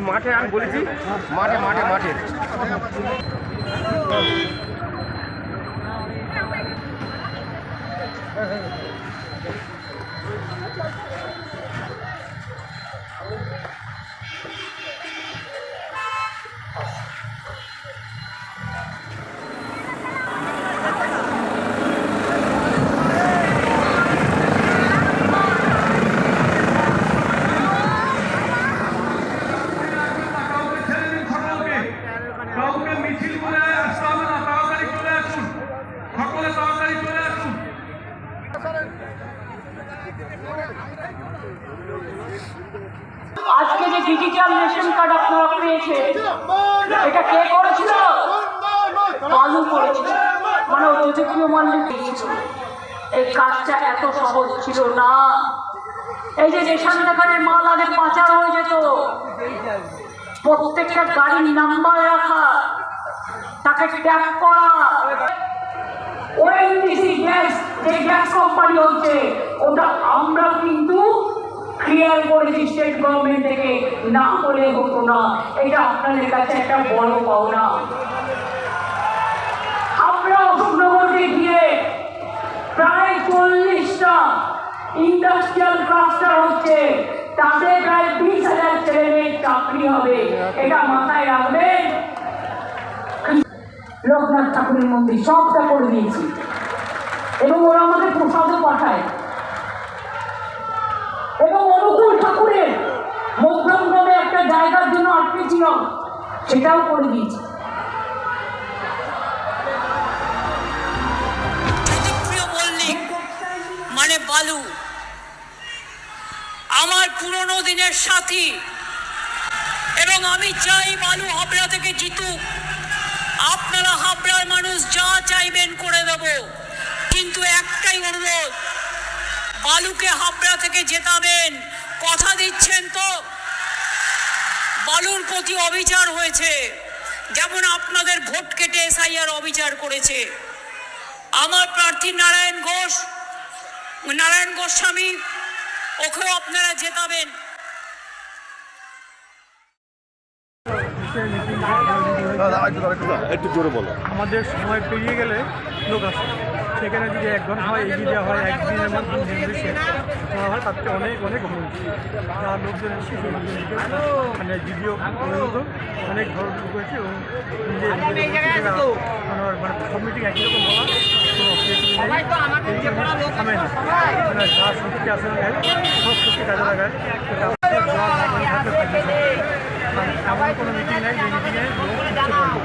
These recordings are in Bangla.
মাঠে আমি বলেছি, মাঠে মাঠে মাঠে আজকে যে ডিজিটাল রেশন কার্ড আপনারা পেয়েছে, এটা কে করেছিল? বালু করেছিল, মানে অযোগ্য মাল্যে দিয়েছিল। এই কাজটা এত সহজ ছিল না। এই যে রেশন কার্ডের মাল আগে পাচার হয়ে যেত, প্রত্যেকটা গাড়ির নাম্বার রাখা, তাকে ট্যাগ করা। ওএনজিসি গ্যাস, যে গ্যাস কোম্পানি হচ্ছে, ওটা আমরা কিন্তু ক্লিয়ার করেছি স্টেট গভর্নমেন্ট থেকে, না হলে হতো না। এটা আপনাদের কাছে একটা বড় পাওনা। আমরা অশোকনগরকে গিয়ে প্রায় 40টা ইন্ডাস্ট্রিয়াল ক্লাস্টার হচ্ছে, তাতে প্রায় 20,000 ছেলে মেয়ের চাকরি হবে। এটা মাথায় রাখবেন। লোকনাথ ঠাকুরের মন্দির সবটা করে দিয়েছি, এবং ওরা আমাদের প্রসাদও পাঠায়। এবং অনুকূল ঠাকুরের মধ্যমগ্রামে একটা জায়গার জন্য আটকে ছিল, সেটাও করে দিয়েছি। মানে বালু আমার পুরনো দিনের সাথী, এবং আমি চাই বালু হাবড়া থেকে জিতুক। আপনারা হাবড়ার মানুষ যা চাইবেন করে দেব, কিন্তু একটাই অনুরোধ, বালুকে হাবড়া থেকে জেতাবেন। কথা দিচ্ছেন তো? বালুর প্রতি অবিচার হয়েছে, যেমন আপনাদের ভোট কেটে এসআইআর অবিচার করেছে। আমার প্রার্থী নারায়ণ গোস্বামী, ওকেও আপনারা জেতাবেন। একটু জোরে বলো। আমাদের সময় পেরিয়ে গেলে লোক আসে, সেখানে যদি 1 ঘন্টা হয়, এগিয়ে দেওয়া হয়, একদিনের মধ্যে করা হয়, তার থেকে অনেক অনেক উন্নতি। যা লোকজন এসে মানে ভিডিও পর্যন্ত অনেক ধরনের লোক হয়েছে, এবং মানে সব মিটিং একই রকম বলা, কোনো থামে না। মানে যা শক্তি আসে লাগায়, সব শক্তি কাজে লাগায়। এমন কোনো মিটিং নাই যে মিটিংয়ে লোক উঠতে পারবে।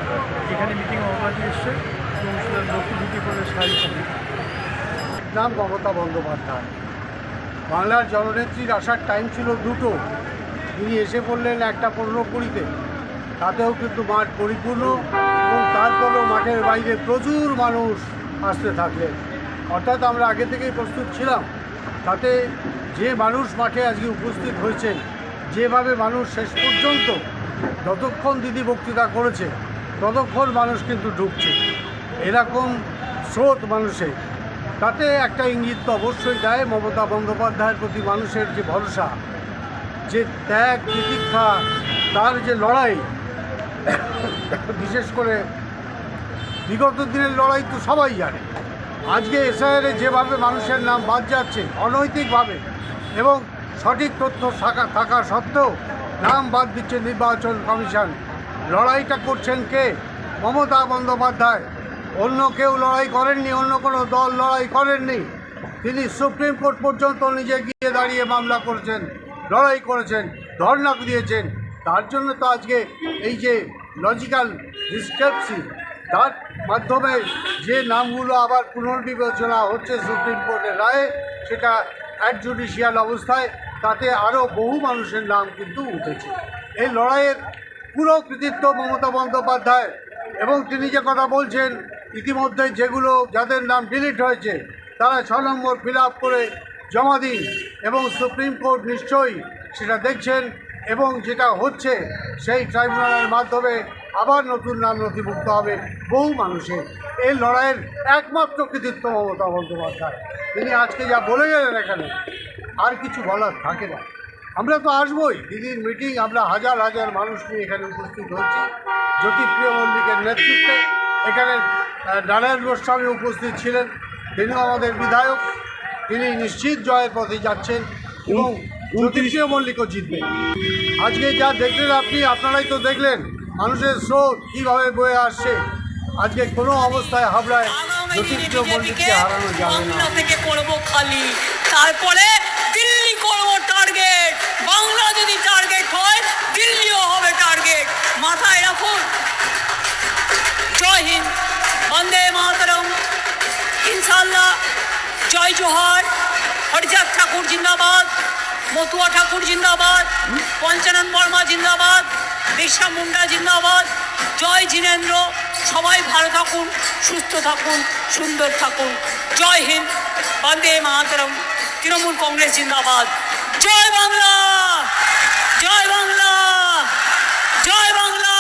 যেখানে মিটিং অপরাধী এসছে এবং সেটা লোককে ঢুকে পড়বে সাহায্য। নাম মমতা বন্দ্যোপাধ্যায়। বাংলার জননেত্রীর আসার টাইম ছিল 2টো, তিনি এসে পড়লেন 1:15-20-তে। তাতেও কিন্তু মাঠ পরিপূর্ণ, এবং তারপরেও মাঠের বাইরে প্রচুর মানুষ আসতে থাকলেন। অর্থাৎ আমরা আগে থেকেই প্রস্তুত ছিলাম। তাতে যে মানুষ মাঠে আজকে উপস্থিত হয়েছেন, যেভাবে মানুষ শেষ পর্যন্ত যতক্ষণ দিদি বক্তৃতা করেছে ততক্ষণ মানুষ কিন্তু ঢুকছে, এরকম স্রোত মানুষের, তাতে একটা ইঙ্গিত তো অবশ্যই দেয় মমতা বন্দ্যোপাধ্যায়ের প্রতি মানুষের যে ভরসা, যে ত্যাগ তিতিক্ষা, তার যে লড়াই। বিশেষ করে বিগত দিনের লড়াই তো সবাই জানে। আজকে এসআইআরে যেভাবে মানুষের নাম বাদ যাচ্ছে অনৈতিকভাবে, এবং সঠিক তথ্য থাকা সত্ত্বেও নাম বাদ দিচ্ছে নির্বাচন কমিশন। লড়াইটা করছেন কে? মমতা বন্দ্যোপাধ্যায়। অন্য কেউ লড়াই করেননি, অন্য কোনো দল লড়াই করেননি। তিনি সুপ্রিম কোর্ট পর্যন্ত নিজে গিয়ে দাঁড়িয়ে মামলা করেছেন, লড়াই করেছেন, ধর্ণা দিয়েছেন। তার জন্য তো আজকে এই যে লজিক্যাল ডিসক্রিপেন্সি, তার মাধ্যমে যে নামগুলো আবার পুনর্বিবেচনা হচ্ছে সুপ্রিম কোর্টের রায়ে, সেটা অ্যাডজুডিশিয়াল অবস্থায়, তাতে আরও বহু মানুষের নাম কিন্তু উঠেছে। এই লড়াইয়ের পুরো কৃতিত্ব মমতা বন্দ্যোপাধ্যায়। এবং তিনি যে কথা বলছেন, ইতিমধ্যে যেগুলো যাদের নাম ডিলিট হয়েছে তারা 6 নম্বর ফিল আপ করে জমা দিন, এবং সুপ্রিম কোর্ট নিশ্চয়ই সেটা দেখছেন, এবং যেটা হচ্ছে সেই ট্রাইব্যুনালের মাধ্যমে আবার নতুন নাম নথিভুক্ত হবে বহু মানুষের। এই লড়াইয়ের একমাত্র কৃতিত্ব মমতা বন্দ্যোপাধ্যায়। তিনি আজকে যা বলে গেলেন, এখানে আর কিছু বলার থাকে না। আমরা তো আসবোই। দিদির মিটিং, আমরা হাজার হাজার মানুষ নিয়ে এখানে উপস্থিত হয়েছি জ্যোতিপ্রিয় মল্লিকের নেতৃত্বে। এখানে নারায়ণ গোস্বামী উপস্থিত ছিলেন, তিনিও আমাদের বিধায়ক, তিনি নিশ্চিত জয়ের পথে যাচ্ছেন এবং জ্যোতিপ্রিয় মল্লিকও জিতবেন। আজকে যা দেখলেন আপনারাই তো দেখলেন মানুষের স্রোত কীভাবে বয়ে আসছে। আজকে কোনো অবস্থায় হাবড়ায় জ্যোতিপ্রিয় মল্লিককে হারানো যাবে না। বাংলা থেকে করবো খালি, তারপরে দিল্লি করবো টার্গেট। বাংলা যদি টার্গেট হয়, দিল্লিও হবে টার্গেট, মাথায় রাখুন। জয় হিন্দ, বন্দে মাতরম, ইনশাল্লাহ। জয় জোহার। হরিচাঁদ ঠাকুর জিন্দাবাদ, মতুয়া ঠাকুর জিন্দাবাদ, পঞ্চানন বর্মা জিন্দাবাদ, বিরসা মুন্ডা জিন্দাবাদ। জয় জিনেন্দ্র। সবাই ভালো থাকুন, সুস্থ থাকুন, সুন্দর থাকুন। জয় হিন্দ, বন্দে মাতরম। তৃণমূল কংগ্রেস জিন্দাবাদ। জয় বাংলা, জয় বাংলা, জয় বাংলা।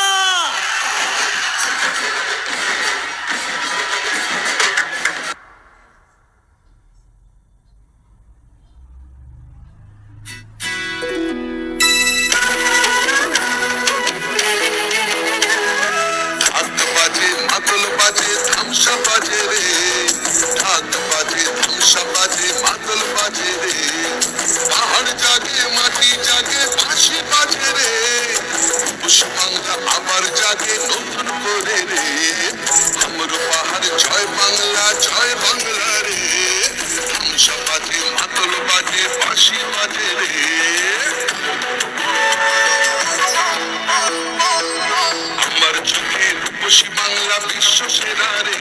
ঢাক বাজে, মাদল বাজে, ধামসা বাজে রে। ঢাক বাজে, ধামসা বাজে, মাদল বাজে রে। পাহাড় জাগে, মাটি জাগে, বাঁশি বাজে রে। বাংলা আবার জাগে নতুন করে রে। আমর পাহাড় জয় বাংলা, জয় বাংলা রে। ধামসা বাজে, মাদল বাজে, বাঁশি বাজে রে। আমার চোখের রূপসী বাংলা বিশ্ব সেরা রে।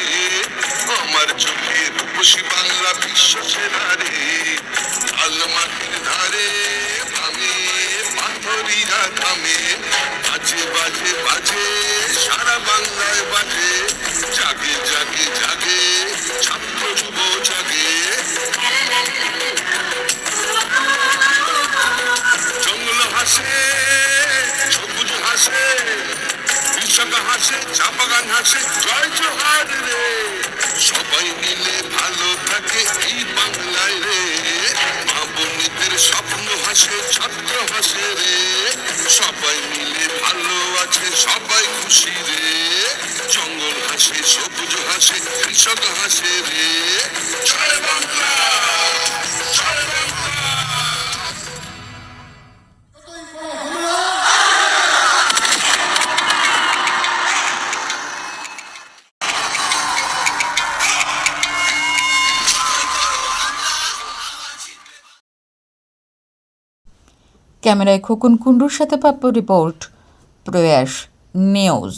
আমার চোখের রূপসী বাংলা বিশ্ব সেরা রে। লাল মাটির ধারে ভামে পাথরিরা থামে। বাজে বাজে বাজে সারা বাংলায় বাজে। জাগে জাগে জাগে ছাত্র যুব জাগে। জঙ্গল হাসে, সবুজ হাসে, কৃষক হাসে, চা বাগান হাসে। জয় জোহার রে। সবাই মিলে ভালো থাকে এই বাংলায় রে। মা বোনদের স্বপ্ন হাসে, ছাত্র হাসে রে। সবাই মিলে ভালো আছে, সবাই খুশি রে। জঙ্গল হাসে, সবুজ হাসে, কৃষক হাসে রে। জয় বাংলা, জয় বাংলা। ক্যামেরায় খোকন কুণ্ডুর সাথে পাপ্পু রিপোর্ট, প্রয়াস নিউজ।